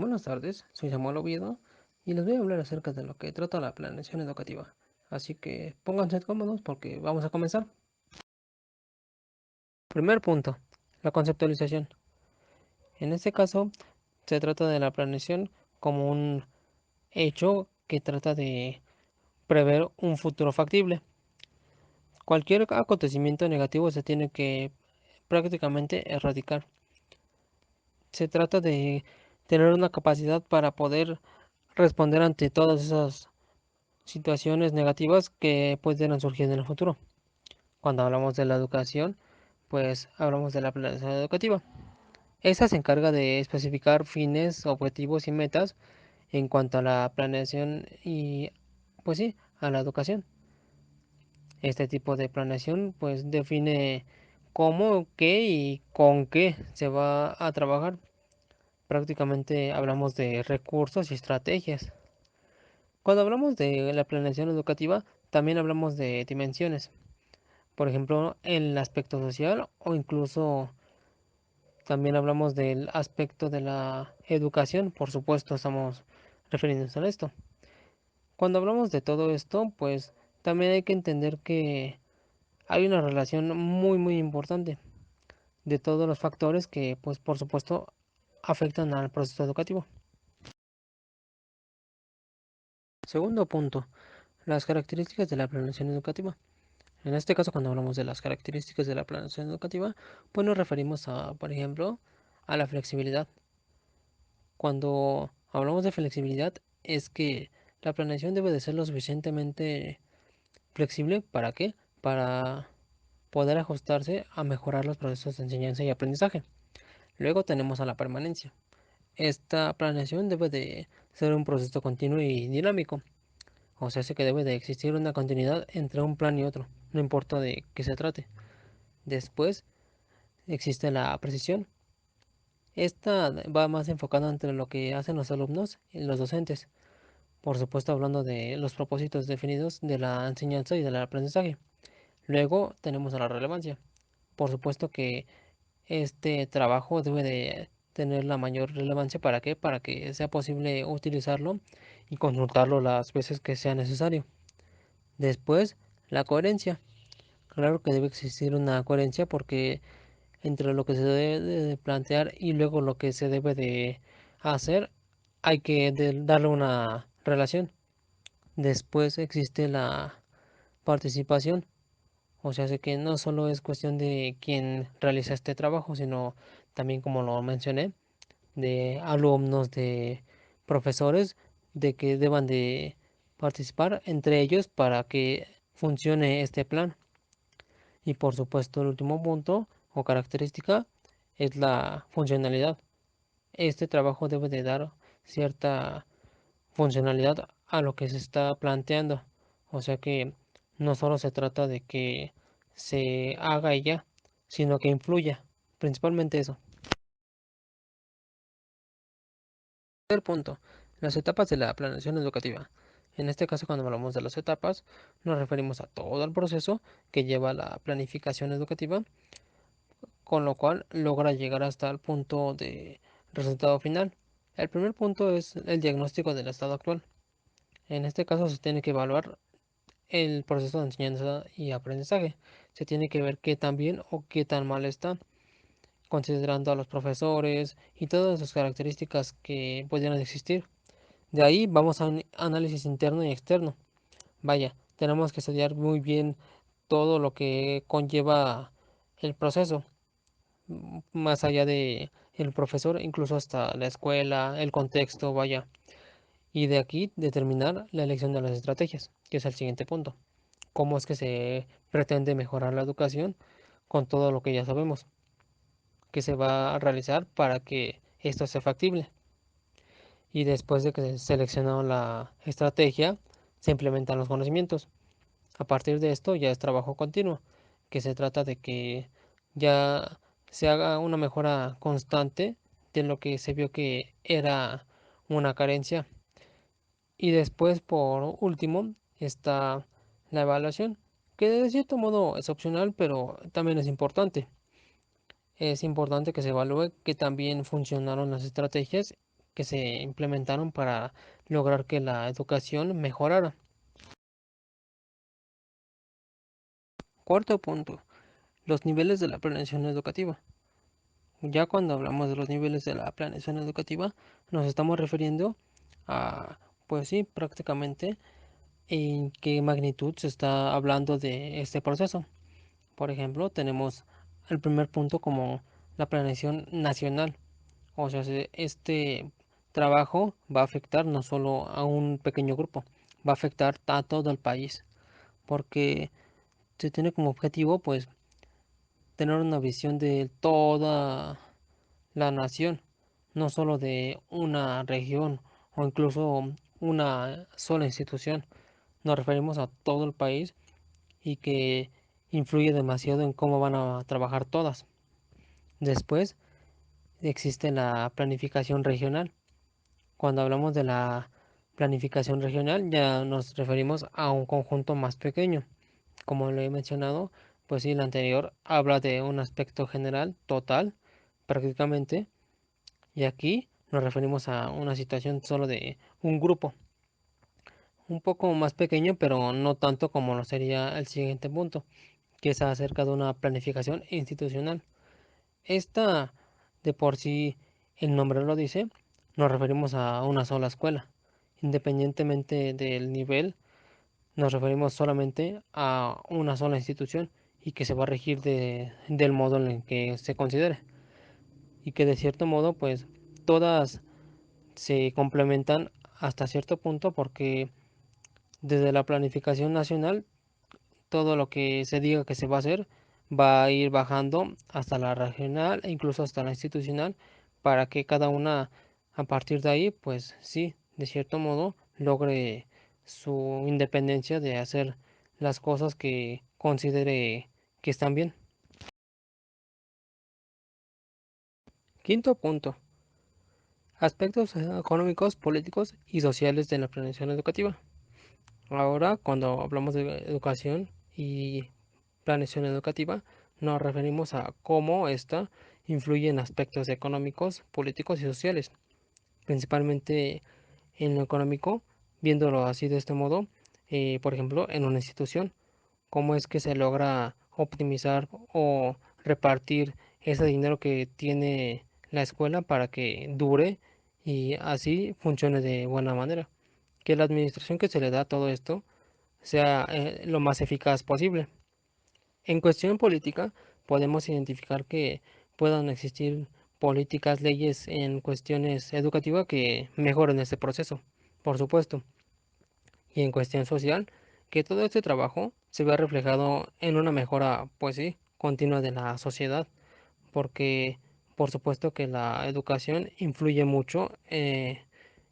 Buenas tardes, soy Samuel Oviedo y les voy a hablar acerca de lo que trata la planeación educativa. Así que pónganse cómodos porque vamos a comenzar. Primer punto, la conceptualización. En este caso, se trata de la planeación como un hecho que trata de prever un futuro factible. Cualquier acontecimiento negativo se tiene que prácticamente erradicar. Se trata de tener una capacidad para poder responder ante todas esas situaciones negativas que pudieran surgir en el futuro. Cuando hablamos de la educación, pues hablamos de la planeación educativa. Esta se encarga de especificar fines, objetivos y metas en cuanto a la planeación y, pues sí, a la educación. Este tipo de planeación pues define cómo, qué y con qué se va a trabajar. Prácticamente hablamos de recursos y estrategias. Cuando hablamos de la planeación educativa, también hablamos de dimensiones. Por ejemplo, el aspecto social o incluso también hablamos del aspecto de la educación, por supuesto, estamos refiriéndonos a esto. Cuando hablamos de todo esto, pues también hay que entender que hay una relación muy importante de todos los factores que, pues por supuesto, afectan al proceso educativo. Segundo punto, las características de la planeación educativa. En este caso, cuando hablamos de las características de la planeación educativa, pues nos referimos a, por ejemplo, a la flexibilidad. Cuando hablamos de flexibilidad, es que la planeación debe de ser lo suficientemente flexible. ¿Para qué? Para poder ajustarse a mejorar los procesos de enseñanza y aprendizaje. Luego tenemos a la permanencia. Esta planeación debe de ser un proceso continuo y dinámico. O sea, que debe de existir una continuidad entre un plan y otro, no importa de qué se trate. Después existe la precisión. Esta va más enfocada entre lo que hacen los alumnos y los docentes. Por supuesto, hablando de los propósitos definidos de la enseñanza y del aprendizaje. Luego tenemos a la relevancia. Por supuesto que este trabajo debe de tener la mayor relevancia. ¿Para qué? Para que sea posible utilizarlo y consultarlo las veces que sea necesario. Después, la coherencia. Claro que debe existir una coherencia porque entre lo que se debe de plantear y luego lo que se debe de hacer hay que darle una relación. Después existe la participación, o sea, sé que no solo es cuestión de quién realiza este trabajo, sino también, como lo mencioné, de alumnos, de profesores, de que deban de participar entre ellos para que funcione este plan. Y por supuesto, el último punto o característica es la funcionalidad. Este trabajo debe de dar cierta funcionalidad a lo que se está planteando. O sea que no solo se trata de que se haga y ya, sino que influya. Principalmente eso. Tercer punto, las etapas de la planeación educativa. En este caso, cuando hablamos de las etapas, nos referimos a todo el proceso que lleva la planificación educativa, con lo cual logra llegar hasta el punto de resultado final. El primer punto es el diagnóstico del estado actual. En este caso se tiene que evaluar el proceso de enseñanza y aprendizaje. Se tiene que ver qué tan bien o qué tan mal está, considerando a los profesores y todas sus características que pudieran existir. De ahí vamos a un análisis interno y externo. Vaya, tenemos que estudiar muy bien todo lo que conlleva el proceso, más allá de el profesor, incluso hasta la escuela, el contexto, vaya. Y de aquí determinar la elección de las estrategias, que es el siguiente punto. ¿Cómo es que se pretende mejorar la educación con todo lo que ya sabemos que se va a realizar para que esto sea factible? Y después de que se seleccionó la estrategia, se implementan los conocimientos. A partir de esto ya es trabajo continuo, que se trata de que ya se haga una mejora constante de lo que se vio que era una carencia. Y después, por último, está la evaluación, que de cierto modo es opcional, pero también es importante. Es importante que se evalúe que también funcionaron las estrategias que se implementaron para lograr que la educación mejorara. Cuarto punto, los niveles de la planeación educativa. Ya cuando hablamos de los niveles de la planeación educativa, nos estamos refiriendo a, pues sí, prácticamente en qué magnitud se está hablando de este proceso. Por ejemplo, tenemos el primer punto como la planeación nacional. O sea, este trabajo va a afectar no solo a un pequeño grupo, va a afectar a todo el país, porque se tiene como objetivo, pues, tener una visión de toda la nación, no solo de una región o incluso una sola institución. Nos referimos a todo el país y que influye demasiado en cómo van a trabajar todas. Después existe la planificación regional. Cuando hablamos de la planificación regional ya nos referimos a un conjunto más pequeño. Como lo he mencionado, pues sí, el anterior habla de un aspecto general, total, prácticamente, y aquí nos referimos a una situación solo de un grupo, un poco más pequeño, pero no tanto como lo sería el siguiente punto, que es acerca de una planificación institucional. Esta, de por sí, el nombre lo dice, nos referimos a una sola escuela. Independientemente del nivel, nos referimos solamente a una sola institución y que se va a regir del modo en el que se considere. Y que de cierto modo, pues, todas se complementan hasta cierto punto porque desde la planificación nacional todo lo que se diga que se va a hacer va a ir bajando hasta la regional e incluso hasta la institucional para que cada una a partir de ahí pues sí, de cierto modo logre su independencia de hacer las cosas que considere que están bien. Quinto punto, aspectos económicos, políticos y sociales de la planeación educativa. Ahora, cuando hablamos de educación y planeación educativa, nos referimos a cómo ésta influye en aspectos económicos, políticos y sociales, principalmente en lo económico, viéndolo así de este modo, por ejemplo, en una institución, cómo es que se logra optimizar o repartir ese dinero que tiene la escuela para que dure y así funcione de buena manera. Que la administración que se le da a todo esto sea lo más eficaz posible. En cuestión política, podemos identificar que puedan existir políticas, leyes en cuestiones educativas que mejoren este proceso, por supuesto. Y en cuestión social, que todo este trabajo se vea reflejado en una mejora, pues sí, continua de la sociedad, porque por supuesto que la educación influye mucho en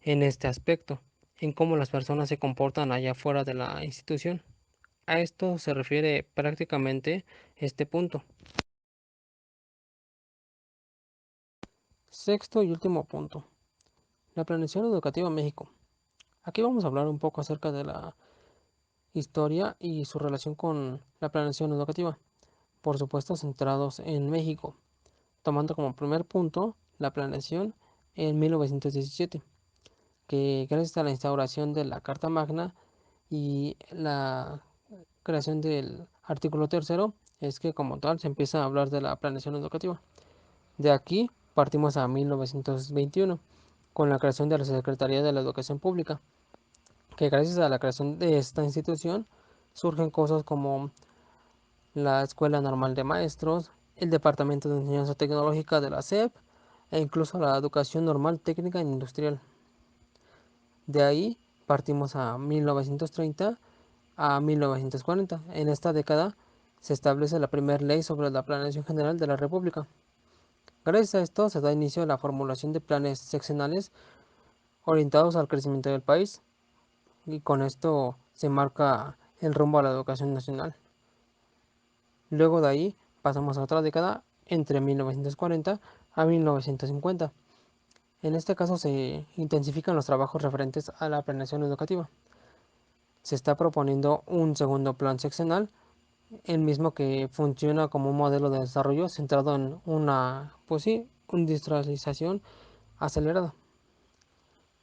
este aspecto, en cómo las personas se comportan allá fuera de la institución. A esto se refiere prácticamente este punto. Sexto y último punto, la planeación educativa en México. Aquí vamos a hablar un poco acerca de la historia y su relación con la planeación educativa, por supuesto centrados en México, tomando como primer punto la planeación en 1917, que gracias a la instauración de la Carta Magna y la creación del artículo tercero, es que como tal se empieza a hablar de la planeación educativa. De aquí partimos a 1921, con la creación de la Secretaría de la Educación Pública, que gracias a la creación de esta institución surgen cosas como la Escuela Normal de Maestros, el Departamento de Enseñanza Tecnológica de la SEP e incluso la Educación Normal Técnica e Industrial. De ahí partimos a 1930 a 1940. En esta década se establece la primera ley sobre la planeación general de la República. Gracias a esto se da inicio a la formulación de planes seccionales orientados al crecimiento del país y con esto se marca el rumbo a la educación nacional. Luego de ahí pasamos a otra década entre 1940 a 1950. En este caso se intensifican los trabajos referentes a la planeación educativa. Se está proponiendo un segundo plan seccional, el mismo que funciona como un modelo de desarrollo centrado en una, pues sí, industrialización acelerada.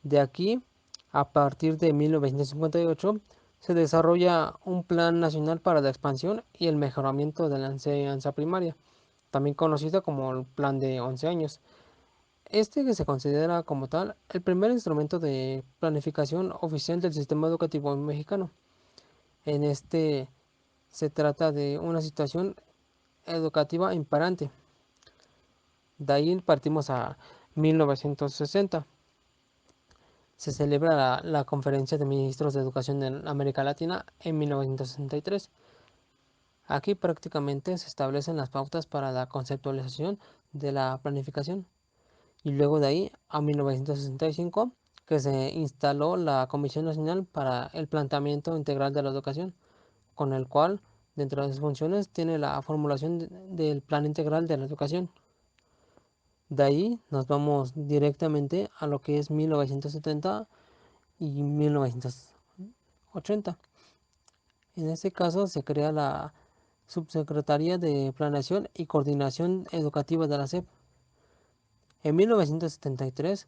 De aquí, a partir de 1958, se desarrolla un Plan Nacional para la Expansión y el Mejoramiento de la Enseñanza Primaria, también conocido como el Plan de 11 años. Este que se considera como tal el primer instrumento de planificación oficial del sistema educativo mexicano. En este se trata de una situación educativa imperante. De ahí partimos a 1960. Se celebra la Conferencia de Ministros de Educación en América Latina en 1963. Aquí prácticamente se establecen las pautas para la conceptualización de la planificación. Y luego de ahí a 1965 que se instaló la Comisión Nacional para el Planteamiento Integral de la Educación, con el cual dentro de sus funciones tiene la formulación del Plan Integral de la Educación. De ahí nos vamos directamente a lo que es 1970 y 1980. En este caso se crea la Subsecretaría de Planeación y Coordinación Educativa de la SEP. En 1973,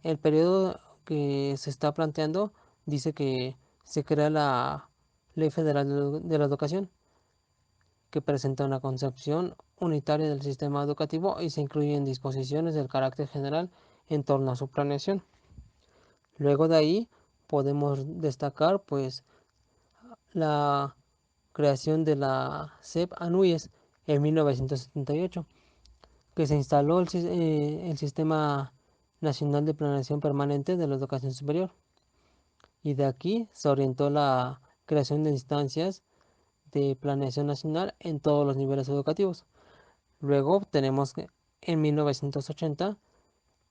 el periodo que se está planteando dice que se crea la Ley Federal de la Educación, que presenta una concepción unitaria del sistema educativo y se incluyen disposiciones del carácter general en torno a su planeación. Luego de ahí podemos destacar pues la creación de la SEP ANUYES en 1978, que se instaló el Sistema Nacional de Planeación Permanente de la Educación Superior, y de aquí se orientó la creación de instancias de planeación nacional en todos los niveles educativos. Luego tenemos en 1980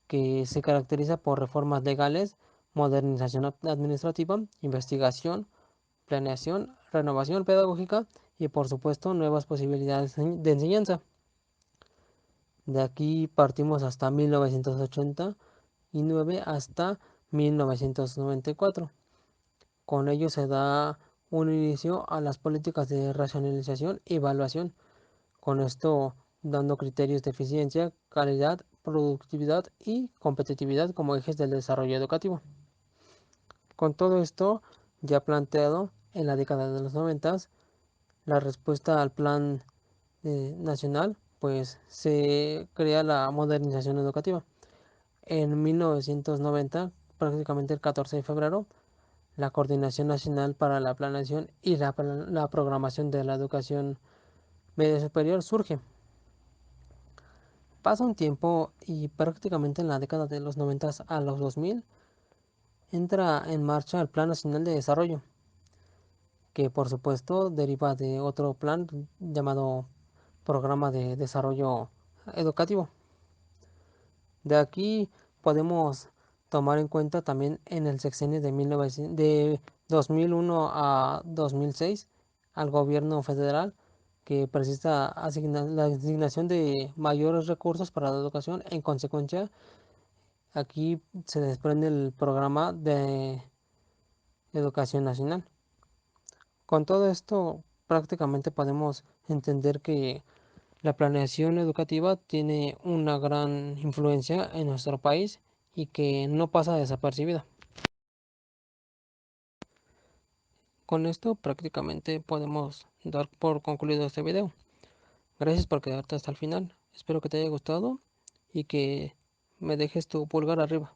que se caracteriza por reformas legales, modernización administrativa, investigación, planeación, renovación pedagógica y por supuesto nuevas posibilidades de enseñanza. De aquí partimos hasta 1989 hasta 1994. Con ello se da un inicio a las políticas de racionalización y evaluación, con esto dando criterios de eficiencia, calidad, productividad y competitividad como ejes del desarrollo educativo. Con todo esto ya planteado en la década de los 90, la respuesta al plan nacional, pues se crea la modernización educativa. En 1990, prácticamente el 14 de febrero, la Coordinación Nacional para la Planeación y la Programación de la Educación Media Superior surge. Pasa un tiempo y prácticamente en la década de los 90 a los 2000 entra en marcha el Plan Nacional de Desarrollo, que por supuesto deriva de otro plan llamado Programa de Desarrollo Educativo. De aquí podemos tomar en cuenta también en el sexenio de 2001 a 2006 al gobierno federal, que precisa la asignación de mayores recursos para la educación. En consecuencia, aquí se desprende el programa de educación nacional. Con todo esto, prácticamente podemos entender que la planeación educativa tiene una gran influencia en nuestro país y que no pasa desapercibida. Con esto prácticamente podemos dar por concluido este video. Gracias por quedarte hasta el final. Espero que te haya gustado y que me dejes tu pulgar arriba.